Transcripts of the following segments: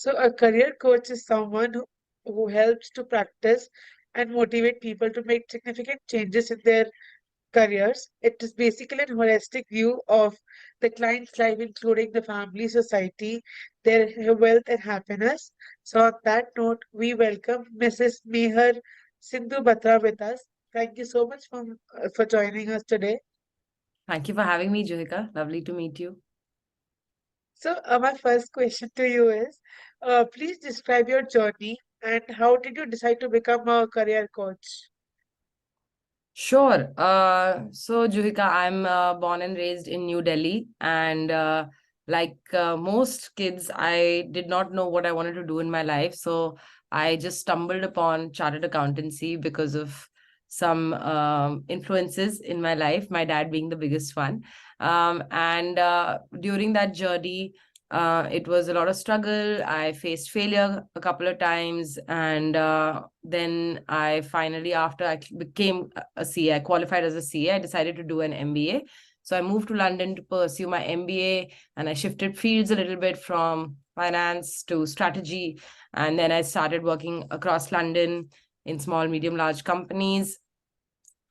So, a career coach is someone who helps to practice and motivate people to make significant changes in their careers. It is basically an holistic view of the client's life, including the family, society, their wealth, and happiness. So, on that note, we welcome Mrs. Mehar Sindhu Batra with us. Thank you so much for joining us today. Thank you for having me, Juhika. Lovely to meet you. So, my first question to you is please describe your journey and how did you decide to become a career coach? Sure. So Juhika, I'm born and raised in New Delhi, and like most kids, I did not know what I wanted to do in my life. So I just stumbled upon chartered accountancy because of some influences in my life, my dad being the biggest one. And during that journey, it was a lot of struggle. I faced failure a couple of times, and then I finally, after I became a CA, I qualified as a CA, I decided to do an MBA. So I moved to London to pursue my MBA, and I shifted fields a little bit from finance to strategy. And then I started working across London in small, medium, large companies.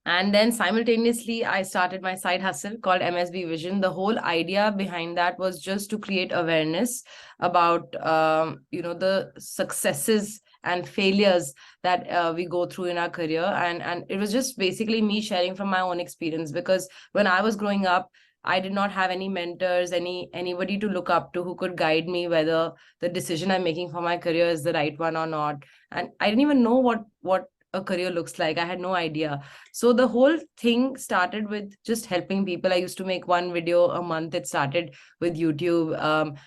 And then simultaneously, I started my side hustle called MSB Vision. The whole idea behind that was just to create awareness about, the successes and failures that we go through in our career. And it was just basically me sharing from my own experience, because when I was growing up, I did not have any mentors, anybody to look up to who could guide me whether the decision I'm making for my career is the right one or not. And I didn't even know what a career looks like. I had no idea. So the whole thing started with just helping people. I used to make one video a month. It started with YouTube.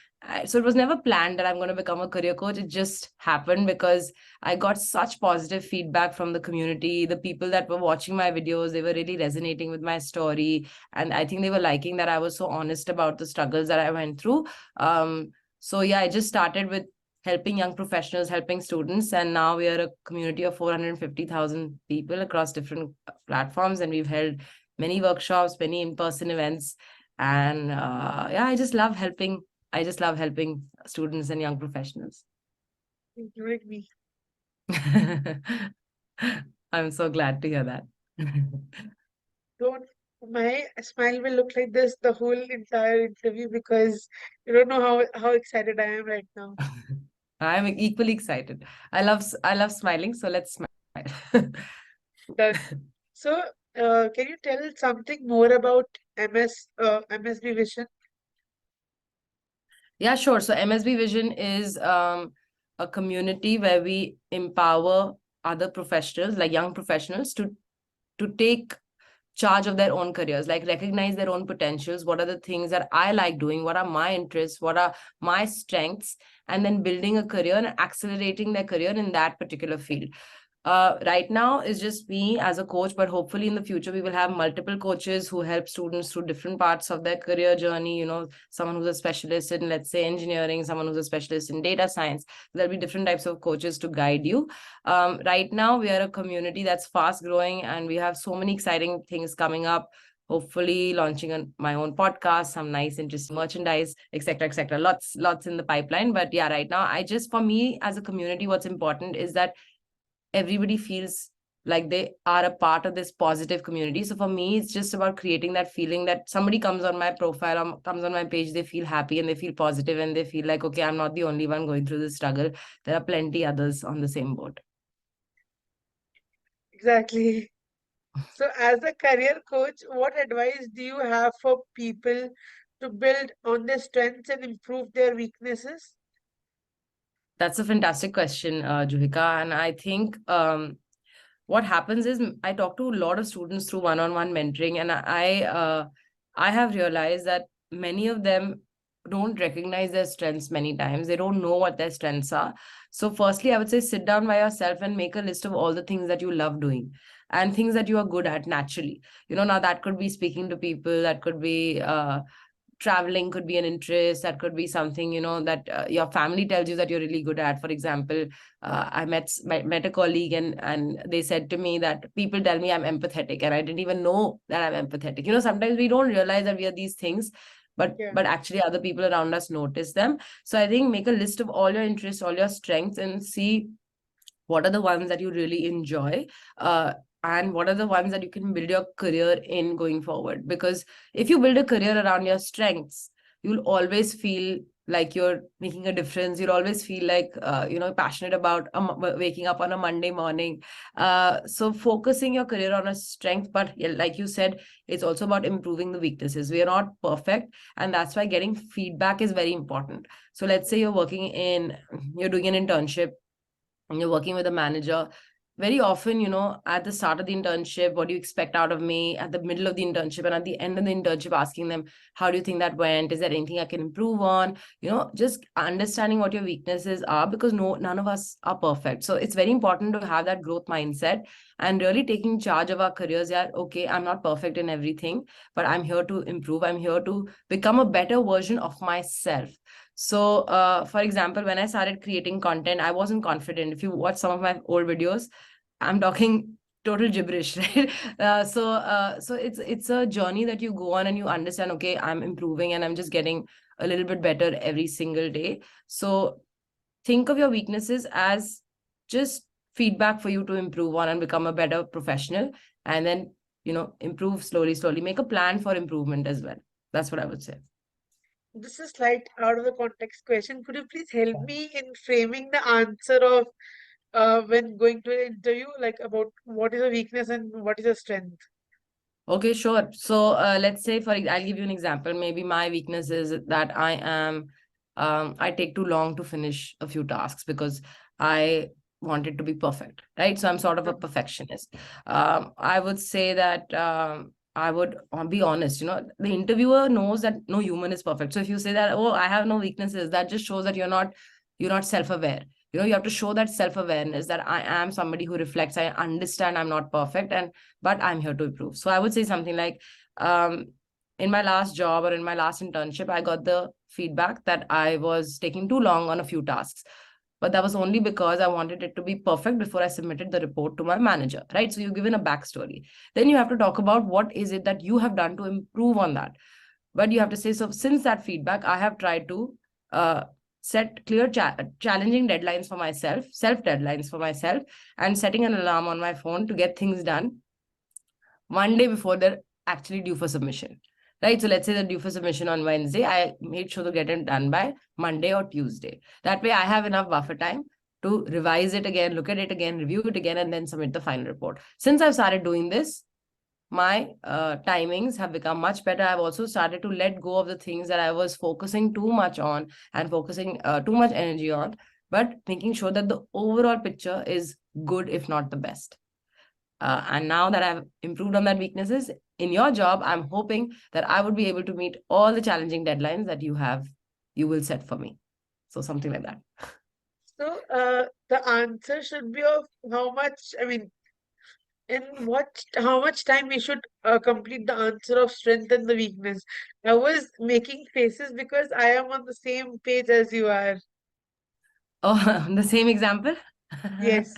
So it was never planned that I'm going to become a career coach. It just happened because I got such positive feedback from the community. The people that were watching my videos, they were really resonating with my story. And I think they were liking that I was so honest about the struggles that I went through. So yeah, I just started with helping young professionals, helping students. And now we are a community of 450,000 people across different platforms. And we've held many workshops, many in-person events. And yeah, I just love helping. I just love helping students and young professionals. Including me. I'm so glad to hear that. Don't my smile will look like this the whole entire interview because you don't know how excited I am right now. I'm equally excited. I love smiling, so let's smile. Done. So, can you tell something more about MSB Vision? Yeah, sure. So MSB Vision is a community where we empower other professionals, like young professionals, to take charge of their own careers, like recognize their own potentials. What are the things that I like doing? What are my interests? What are my strengths? And then building a career and accelerating their career in that particular field. Right now is just me as a coach, but hopefully in the future we will have multiple coaches who help students through different parts of their career journey. Someone who's a specialist in, let's say, engineering, someone who's a specialist in data science. There'll be different types of coaches to guide you. Right now we are a community that's fast growing, and we have so many exciting things coming up. Hopefully launching my own podcast, some nice interesting merchandise, etc., etc. Lots in the pipeline. But yeah, right now, for me as a community, what's important is that everybody feels like they are a part of this positive community. So for me, it's just about creating that feeling that somebody comes on my profile or comes on my page, they feel happy and they feel positive and they feel like, okay, I'm not the only one going through this struggle. There are plenty others on the same boat. Exactly. So, as a career coach, what advice do you have for people to build on their strengths and improve their weaknesses? That's a fantastic question, Juhika. And I think what happens is I talk to a lot of students through one-on-one mentoring, and I have realized that many of them don't recognize their strengths many times. They don't know what their strengths are. So firstly, I would say sit down by yourself and make a list of all the things that you love doing and things that you are good at naturally. Now that could be speaking to people, that could be traveling, could be an interest, that could be something that your family tells you that you're really good at. For example, I met a colleague, and they said to me that people tell me I'm empathetic, and I didn't even know that I'm empathetic. Sometimes we don't realize that we are these things, Yeah. but actually other people around us notice them. So I think make a list of all your interests, all your strengths, and see what are the ones that you really enjoy, uh, and what are the ones that you can build your career in going forward. Because if you build a career around your strengths, you'll always feel like you're making a difference. You'll always feel like passionate about waking up on a Monday morning. So focusing your career on a strength, but yeah, like you said, it's also about improving the weaknesses. We are not perfect, and that's why getting feedback is very important. So let's say you're doing an internship and you're working with a manager. Very often, at the start of the internship, what do you expect out of me? At the middle of the internship and at the end of the internship, asking them, how do you think that went? Is there anything I can improve on? Just understanding what your weaknesses are, because none of us are perfect. So it's very important to have that growth mindset and really taking charge of our careers. Yeah, okay, I'm not perfect in everything, but I'm here to improve. I'm here to become a better version of myself. So, for example, when I started creating content, I wasn't confident. If you watch some of my old videos, I'm talking total gibberish, right? So it's a journey that you go on and you understand. Okay, I'm improving and I'm just getting a little bit better every single day. So think of your weaknesses as just feedback for you to improve on and become a better professional, and then improve slowly, slowly. Make a plan for improvement as well. That's what I would say. This is slight out of the context question. Could you please help me in framing the answer of when going to an interview, like about what is a weakness and what is a strength? Okay, sure. So let's say I'll give you an example. Maybe my weakness is that I take too long to finish a few tasks because I want it to be perfect, right? So I'm sort of a Mhm. perfectionist. I would say that I would be honest. The interviewer knows that no human is perfect. So if you say that, oh, I have no weaknesses, that just shows that you're not self-aware. You have to show that self-awareness that I am somebody who reflects. I understand I'm not perfect, and but I'm here to improve. So I would say something like, um, in my last job or in my last internship, I got the feedback that I was taking too long on a few tasks. But that was only because I wanted it to be perfect before I submitted the report to my manager, right? So you're given a backstory. Then you have to talk about what is it that you have done to improve on that. But you have to say, so since that feedback, I have tried to uh, set clear, challenging deadlines for myself, self deadlines for myself, and setting an alarm on my phone to get things done one day before they're actually due for submission. Right. So let's say they're due for submission on Wednesday. I made sure to get it done by Monday or Tuesday. That way I have enough buffer time to revise it again, look at it again, review it again, and then submit the final report. Since I've started doing this, my timings have become much better. I've also started to let go of the things that I was focusing too much on and focusing too much energy on, but making sure that the overall picture is good, if not the best. And now that I've improved on that weaknesses in your job, I'm hoping that I would be able to meet all the challenging deadlines that you will set for me. So something like that. So, the answer should be of how much, I mean, how much time we should complete the answer of strength and the weakness. I was making faces because I am on the same page as you are. Oh, the same example? Yes.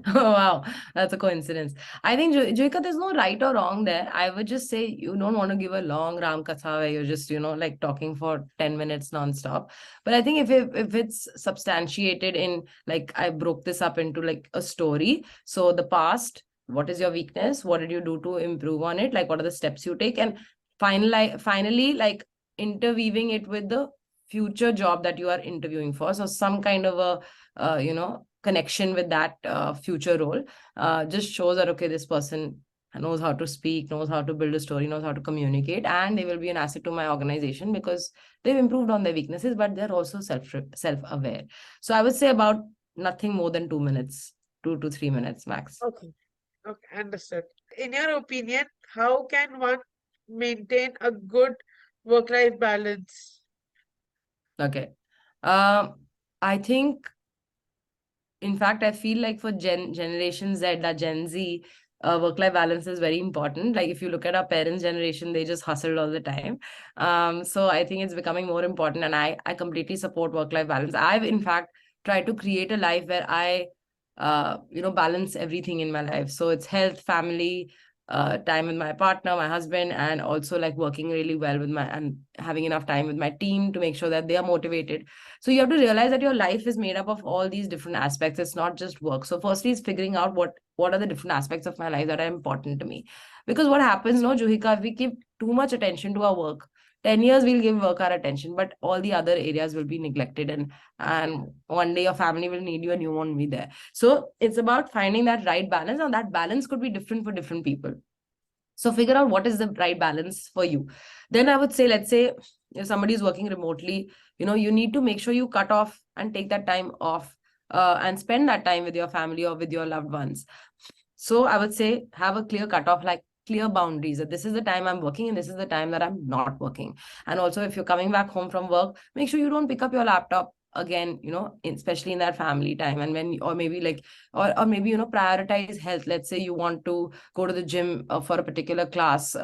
Oh, wow. That's a coincidence. I think, Joika, there's no right or wrong there. I would just say you don't want to give a long Ram Katha where you're just, like talking for 10 minutes nonstop. But I think if it's substantiated in, like, I broke this up into like a story. So the past, what is your weakness? What did you do to improve on it? Like, what are the steps you take? And finally, like interweaving it with the future job that you are interviewing for. So some kind of a, connection with that future role just shows that, okay, this person knows how to speak, knows how to build a story, knows how to communicate, and they will be an asset to my organization because they've improved on their weaknesses, but they're also self-aware. So I would say about nothing more than 2 minutes, 2 to 3 minutes max. Okay. Okay, understood. In your opinion, how can one maintain a good work-life balance? Okay. um I think, in fact, I feel like for generation Z, that Gen Z, work-life balance is very important. Like if you look at our parents' generation, they just hustled all the time. So I think it's becoming more important, and I completely support work-life balance. I've in fact tried to create a life where I balance everything in my life. So it's health, family, time with my partner, my husband, and also like working really well with my and having enough time with my team to make sure that they are motivated. So you have to realize that your life is made up of all these different aspects. It's not just work. So firstly is figuring out what are the different aspects of my life that are important to me. Because what happens, no, Juhika, if we give too much attention to our work, 10 years we'll give work our attention, but all the other areas will be neglected, and one day your family will need you and you won't be there. So it's about finding that right balance, and that balance could be different for different people. So figure out what is the right balance for you. Then I would say, let's say if somebody is working remotely, you need to make sure you cut off and take that time off, and spend that time with your family or with your loved ones. So I would say have a clear cutoff, like clear boundaries, that this is the time I'm working and this is the time that I'm not working. And also, if you're coming back home from work, make sure you don't pick up your laptop again, especially in that family time. And when, or maybe like, or maybe, prioritize health. Let's say you want to go to the gym for a particular class.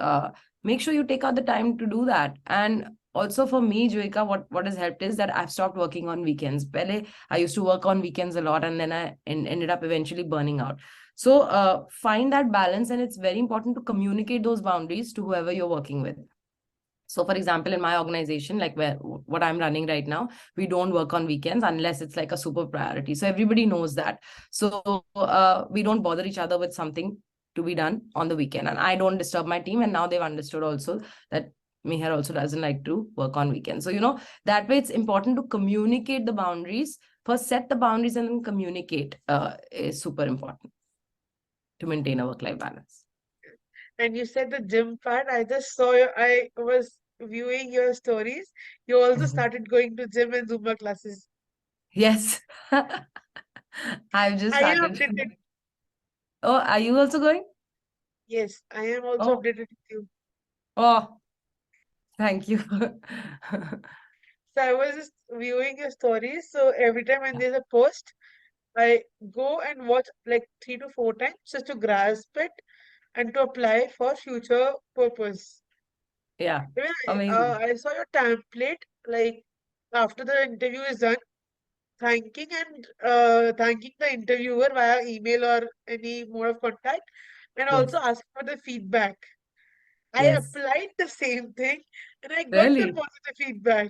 Make sure you take out the time to do that. And also for me, Juhika, what has helped is that I've stopped working on weekends. Pehle, I used to work on weekends a lot, and then I ended up eventually burning out. So find that balance, and it's very important to communicate those boundaries to whoever you're working with. So, for example, in my organization, like what I'm running right now, we don't work on weekends unless it's like a super priority. So everybody knows that. So we don't bother each other with something to be done on the weekend, and I don't disturb my team. And now they've understood also that Mehar also doesn't like to work on weekends. So that way it's important to communicate the boundaries. First, set the boundaries and then communicate is super important to maintain a work-life balance. And you said the gym part. I just saw I was viewing your stories. You also Mhm. started going to gym and Zumba classes. Yes. I've just I am started. updated. Oh, are you also going? Yes, I am also Oh, updated with you. oh, thank you. So I was just viewing your stories. So every time when there's a post, I go and watch like 3 to 4 times just to grasp it and to apply for future purpose. Yeah, Even amazing. I saw your template like after the interview is done, thanking the interviewer via email or any mode of contact, and also Yes, asking for the feedback. I yes. applied the same thing and I got the Really? positive feedback.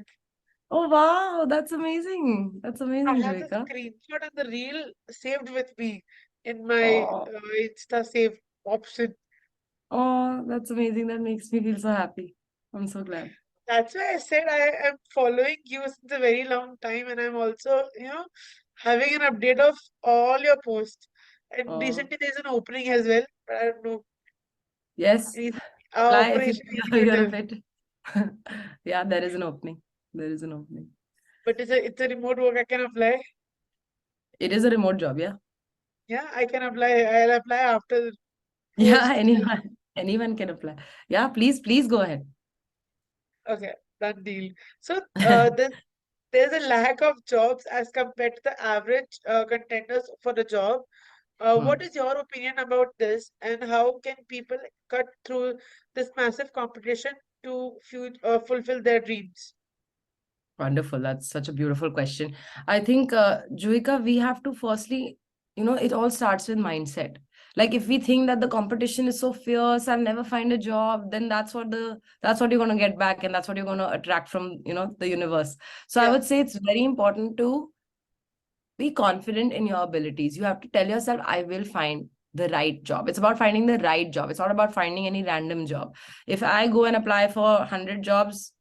Oh, wow. That's amazing. That's I amazing, have the Juhika. screenshot and the reel saved with me in my Oh, Insta save option. oh, that's amazing. That makes me feel so happy. I'm so glad. That's why I said I am following you since a very long time, and I'm also, having an update of all your posts. And Oh, recently there's an opening as well, but I don't know. yes. Anything, Apply if you Operation hear Executive, of it. Yeah, there is an opening. There is an opening. but it's a remote work. I can apply. It is a remote job, yeah. Yeah, I can apply. I'll apply after the Yeah, post. anyone can apply. Yeah, please go ahead. Okay, done deal. So there's a lack of jobs as compared to the average contenders for the job. What Hmm. is your opinion about this, and how can people cut through this massive competition to fulfill their dreams? Wonderful. That's such a beautiful question. I think, Juhika, we have to firstly, it all starts with mindset. Like if we think that the competition is so fierce, I'll never find a job, then that's what you're gonna get back, and that's what you're gonna attract from, the universe. So I Yeah, would say it's very important to be confident in your abilities. You have to tell yourself, I will find the right job. It's about finding the right job. It's not about finding any random job. If I go and apply for 100 jobs,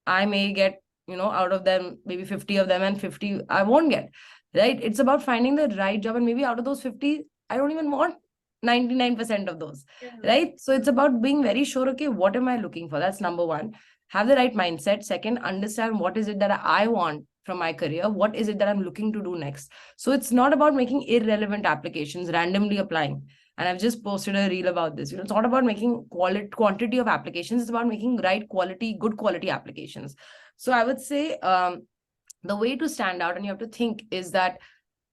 I may get, out of them, maybe 50 of them, and 50 I won't get. Right? It's about finding the right job. And maybe out of those 50, I don't even want 99% of those. yeah, Right? So it's about being very sure, okay, what am I looking for? That's number one. Have the right mindset. Second, understand what is it that I want from my career. What is it that I'm looking to do next? So it's not about making irrelevant applications, randomly applying. And I've just posted a reel about this. It's not about making quantity of applications. It's about making right quality, good quality applications. So I would say, the way to stand out, and you have to think, is that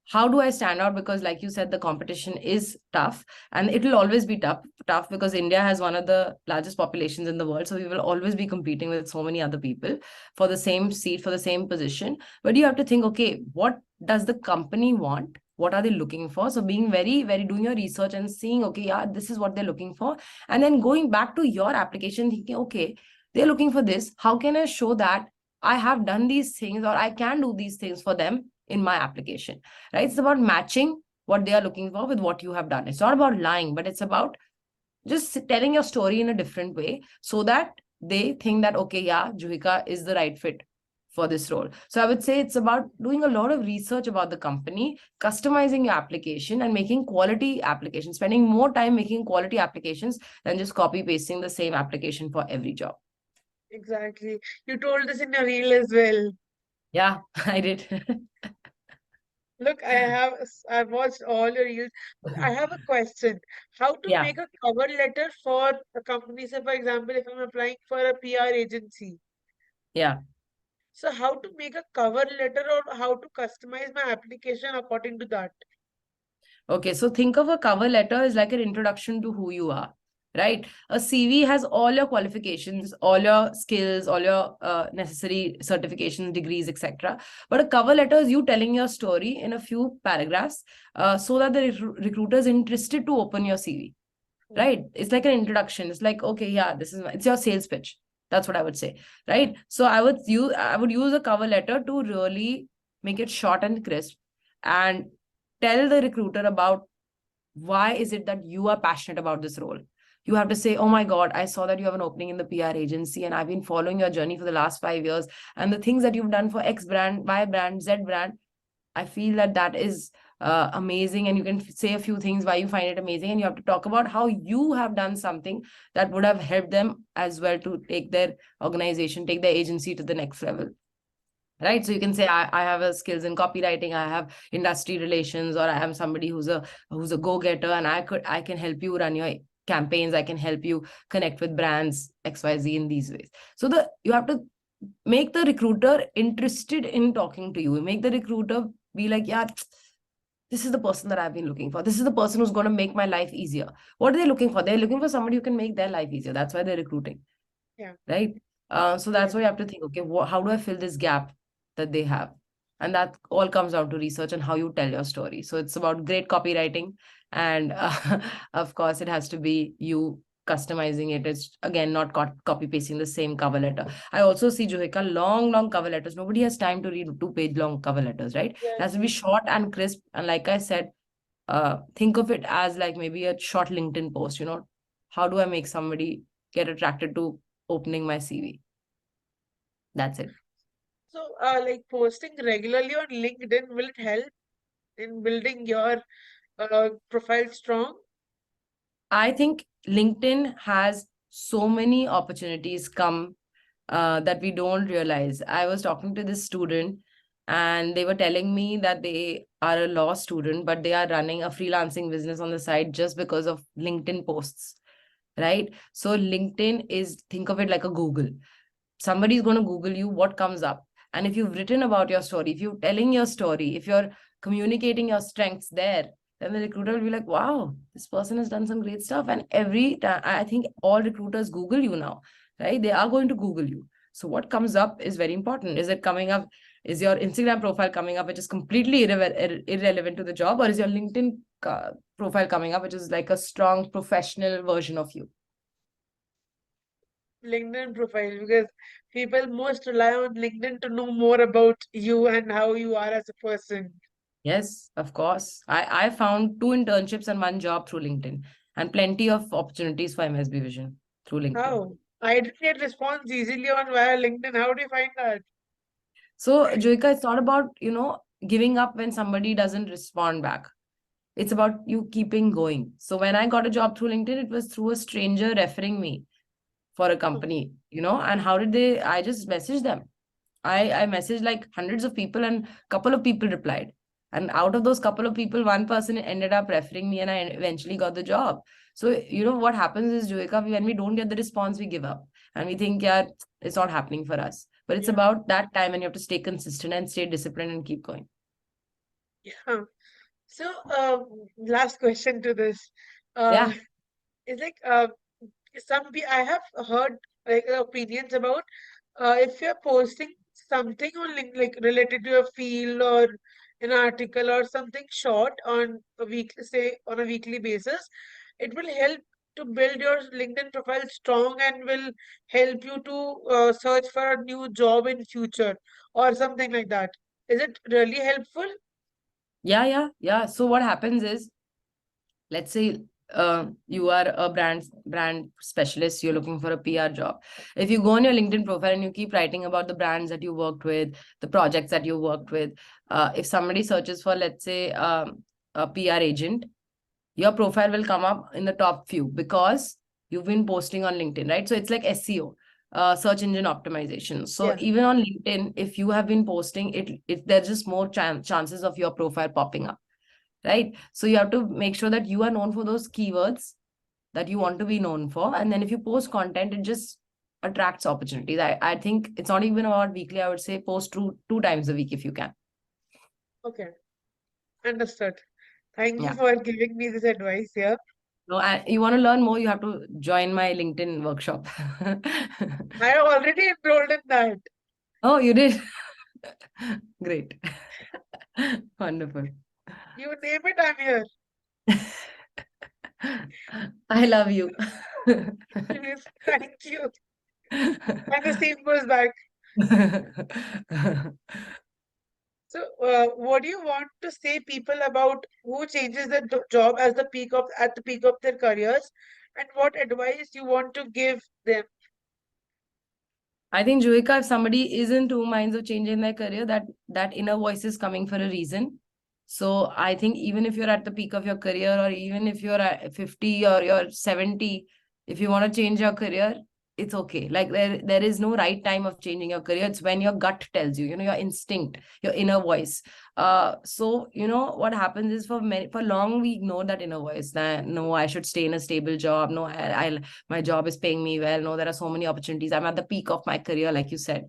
how do I stand out? Because like you said, the competition is tough, and it will always be tough because India has one of the largest populations in the world. So we will always be competing with so many other people for the same seat, for the same position. But you have to think, okay, what does the company want? what are they looking for. So being very, very doing your research and seeing, okay, yeah, this is what they're looking for. And then going back to your application, thinking, okay, they're looking for this. How can I show that I have done these things or I can do these things for them in my application, right? It's about matching what they are looking for with what you have done. It's not about lying, but it's about just telling your story in a different way so that they think that, okay, yeah, Juhika is the right fit for this role. So I would say it's about doing a lot of research about the company, customizing your application and making quality applications, spending more time making quality applications than just copy pasting the same application for every job. Exactly. You told this in your reel as well. Yeah, I did. Look, I've watched all your reels. I have a question. How to Yeah, make a cover letter for a company? Say, for example, if I'm applying for a PR agency. yeah. So how to make a cover letter or how to customize my application according to that? Okay, so think of a cover letter as like an introduction to who you are, right? A CV has all your qualifications, all your skills, all your necessary certifications, degrees, etc. But a cover letter is you telling your story in a few paragraphs so that the recruiter is interested to open your CV, Hmm. right? It's like an introduction. It's like, okay, yeah, it's your sales pitch. That's what I would say, right? So I would use a cover letter to really make it short and crisp and tell the recruiter about why is it that you are passionate about this role. You have to say, oh my god, I saw that you have an opening in the PR agency and I've been following your journey for the last 5 years, and the things that you've done for X brand, Y brand, Z brand, I feel that that is amazing. And you can say a few things why you find it amazing. And you have to talk about how you have done something that would have helped them as well to take their organization, take their agency to the next level. Right. So you can say, I have a skills in copywriting, I have industry relations, or I am somebody who's a go-getter, and I can help you run your campaigns. I can help you connect with brands XYZ in these ways. So you have to make the recruiter interested in talking to you. Make the recruiter be like, yeah, this is the person that I've been looking for. This is the person who's going to make my life easier. What are they looking for? They're looking for somebody who can make their life easier. That's why they're recruiting, Yeah. right? So Yeah. that's why you have to think, okay, how do I fill this gap that they have? And that all comes down to research and how you tell your story. So it's about great copywriting. And of course, it has to be you customizing it. It's again not copy pasting the same cover letter. I also see, Juhika, long, long cover letters. Nobody has time to read 2-page long cover letters, right? It has to be Exactly. short and crisp. And like I said, think of it as like maybe a short LinkedIn post. How do I make somebody get attracted to opening my CV? That's it. So, like posting regularly on LinkedIn, will it help in building your profile strong? I think LinkedIn has so many opportunities come that we don't realize. I was talking to this student and they were telling me that they are a law student, but they are running a freelancing business on the side just because of LinkedIn posts, right? So LinkedIn is, think of it like a Google. Somebody's going to Google you, what comes up. And if you've written about your story, if you're telling your story, if you're communicating your strengths there, then the recruiter will be like, wow, this person has done some great stuff. And every time, I think all recruiters Google you now, right? They are going to Google you. So what comes up is very important. Is it coming up? Is your Instagram profile coming up, which is completely irrelevant to the job? Or is your LinkedIn profile coming up, which is like a strong professional version of you? LinkedIn profile, because people most rely on LinkedIn to know more about you and how you are as a person. Yes, of course. I found 2 internships and 1 job through LinkedIn, and plenty of opportunities for MSB Vision through LinkedIn. How? I didn't get response easily on via LinkedIn. How do you find that? So, Joika, it's not about, giving up when somebody doesn't respond back. It's about you keeping going. So when I got a job through LinkedIn, it was through a stranger referring me for a Oh, company, and how did I just messaged them. I messaged like hundreds of people and couple of people replied. And out of those couple of people, one person ended up referring me and I eventually got the job. So, what happens is, Joika, when we don't get the response, we give up. And we think, yeah, it's not happening for us. But it's yeah, about that time and you have to stay consistent and stay disciplined and keep going. yeah. So, last question to this. Uh, Yeah. is like I have heard like opinions about if you're posting something on link like related to your field or an article or something short on a weekly, say on a weekly basis, it will help to build your LinkedIn profile strong and will help you to search for a new job in future or something like that. Is it really helpful? Yeah. So what happens is, let's say you are a brand specialist, you're looking for a PR job. If you go on your LinkedIn profile and you keep writing about the brands that you worked with, the projects that you worked with, if somebody searches for, let's say, a PR agent, your profile will come up in the top few because you've been posting on LinkedIn, right? So it's like SEO, search engine optimization. So Yeah. even on LinkedIn, if you have been posting it there's just more chances of your profile popping up, right? So you have to make sure that you are known for those keywords that you want to be known for. And then if you post content, it just attracts opportunities. I think it's not even about weekly. I would say post two times a week if you can. Okay. Understood. Thank you Yeah. for giving me this advice here. No, you want to learn more, you have to join my LinkedIn workshop. I already enrolled in that. Oh, you did? Great. Wonderful. You name it, I'm here. I love you. Thank you. And the same goes back. So, what do you want to say people about who changes their job as the peak of at the peak of their careers, and what advice you want to give them? I think, Juhika, if somebody is in two minds of changing their career, that inner voice is coming for a reason. So I think even if you're at the peak of your career, or even if you're at 50 or you're 70, if you want to change your career, it's okay. Like there is no right time of changing your career. It's when your gut tells you, your instinct, your inner voice. So what happens is, for long we ignore that inner voice. That no, I should stay in a stable job. No, I my job is paying me well. No, there are so many opportunities. I'm at the peak of my career, like you said.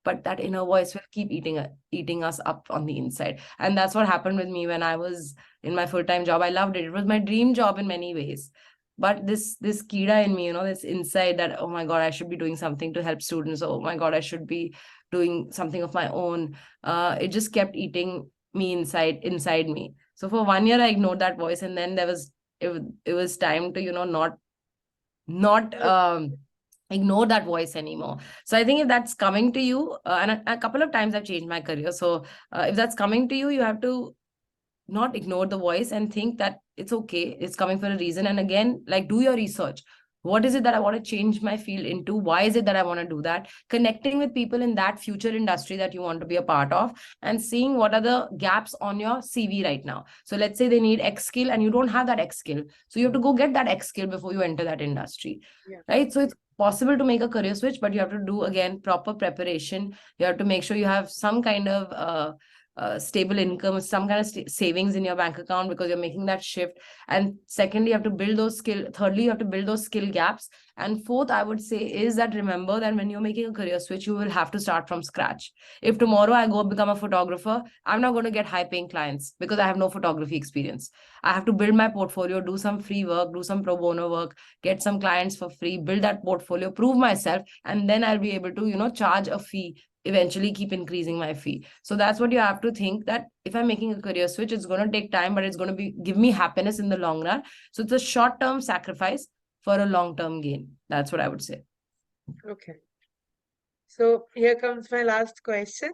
But that inner voice will keep eating us up on the inside. And that's what happened with me when I was in my full-time job. I loved it. It was my dream job in many ways. But this kida in me, this inside, that, oh my God, I should be doing something to help students. Oh my God, I should be doing something of my own. It just kept eating me inside me. So for 1 year, I ignored that voice. And then it was time to, not ignore that voice anymore. So I think if that's coming to you, and a couple of times I've changed my career. So if that's coming to you, you have to not ignore the voice and think that it's okay, it's coming for a reason. And again, like, do your research. What is it that I want to change my field into? Why is it that I want to do that? Connecting with people in that future industry that you want to be a part of, and seeing what are the gaps on your CV right now. So let's say they need X skill and you don't have that X skill, so you have to go get that X skill before you enter that industry, Yeah. right? So it's possible to make a career switch, but you have to do, again, proper preparation. You have to make sure you have some kind of stable income, some kind of savings in your bank account, because you're making that shift. And secondly, you have to build those skill. Thirdly, you have to build those skill gaps. And fourth, I would say, is that remember that when you're making a career switch, you will have to start from scratch. If tomorrow I go become a photographer, I'm not going to get high paying clients because I have no photography experience. I have to build my portfolio, do some free work, do some pro bono work, get some clients for free, build that portfolio, prove myself, and then I'll be able to, charge a fee, eventually keep increasing my fee. So that's what you have to think, that if I'm making a career switch, it's going to take time, but it's going to give me happiness in the long run. So it's a short term sacrifice for a long term gain. That's what I would say. Okay. So here comes my last question.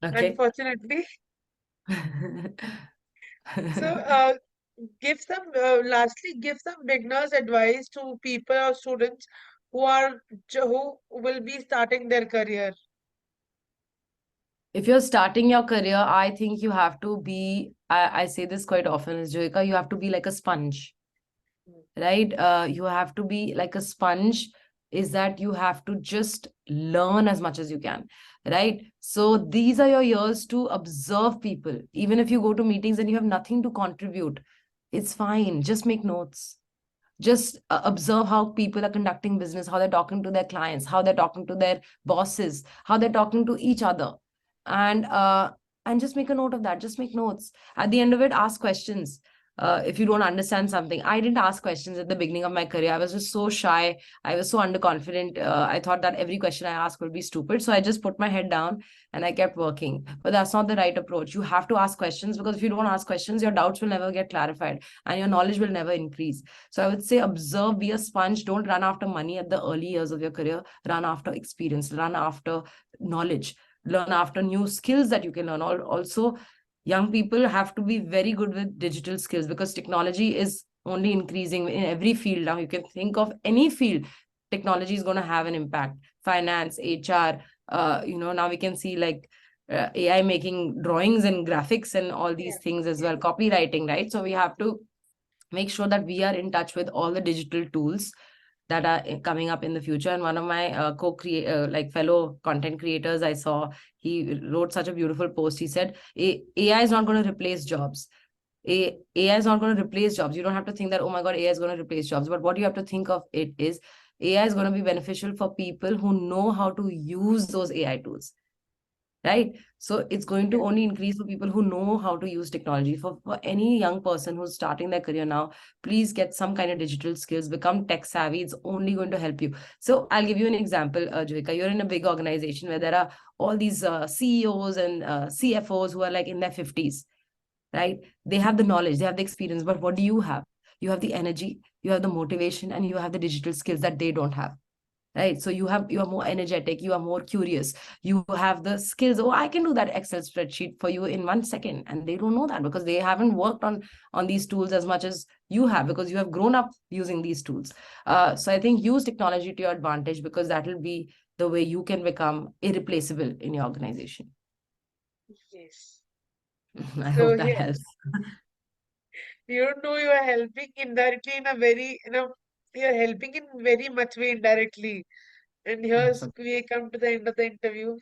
Okay. Unfortunately, so lastly, give some beginners advice to people or students who will be starting their career. If you're starting your career, I think you have to be, I say this quite often, is Joika, you have to be like a sponge, Mm. right? You have to be like a sponge, is that you have to just learn as much as you can, right? So these are your years to observe people. Even if you go to meetings and you have nothing to contribute, it's fine. Just make notes. Just observe how people are conducting business, how they're talking to their clients, how they're talking to their bosses, how they're talking to each other. And just make a note of that. Just make notes. At the end of it, ask questions. If you don't understand something, I didn't ask questions at the beginning of my career. I was just so shy. I was so underconfident. I thought that every question I asked would be stupid. So I just put my head down and I kept working. But that's not the right approach. You have to ask questions, because if you don't ask questions, your doubts will never get clarified and your knowledge will never increase. So I would say observe, be a sponge. Don't run after money at the early years of your career. Run after experience, run after knowledge, learn after new skills that you can learn. Also, young people have to be very good with digital skills, because technology is only increasing in every field. Now you can think of any field, technology is going to have an impact. Finance, HR, now we can see like AI making drawings and graphics and all these Yeah. things as well, copywriting, right? So we have to make sure that we are in touch with all the digital tools that are coming up in the future. And one of my co-create like fellow content creators, I saw, he wrote such a beautiful post. He said AI is not going to replace jobs. AI is not going to replace jobs. You don't have to think that, oh my god, AI is going to replace jobs. But what you have to think of it is, AI is going to be beneficial for people who know how to use those AI tools, right? So it's going Yeah. to only increase for people who know how to use technology. For any young person who's starting their career now, please get some kind of digital skills, become tech savvy. It's only going to help you. So I'll give you an example, Juhika. You're in a big organization where there are all these CEOs and CFOs who are like in their 50s, right? They have the knowledge, they have the experience, but what do you have? You have the energy, you have the motivation, and you have the digital skills that they don't have, right? So you are more energetic, you are more curious, you have the skills. Oh, I can do that Excel spreadsheet for you in 1 second, and they don't know that because they haven't worked on these tools as much as you have, because you have grown up using these tools. So I think use technology to your advantage, because that will be the way you can become irreplaceable in your organization. Yes. I So hope that yeah, helps. you don't know you are helping indirectly in a very, you're helping in very much way indirectly. And here's Absolutely. we come to the end of the interview.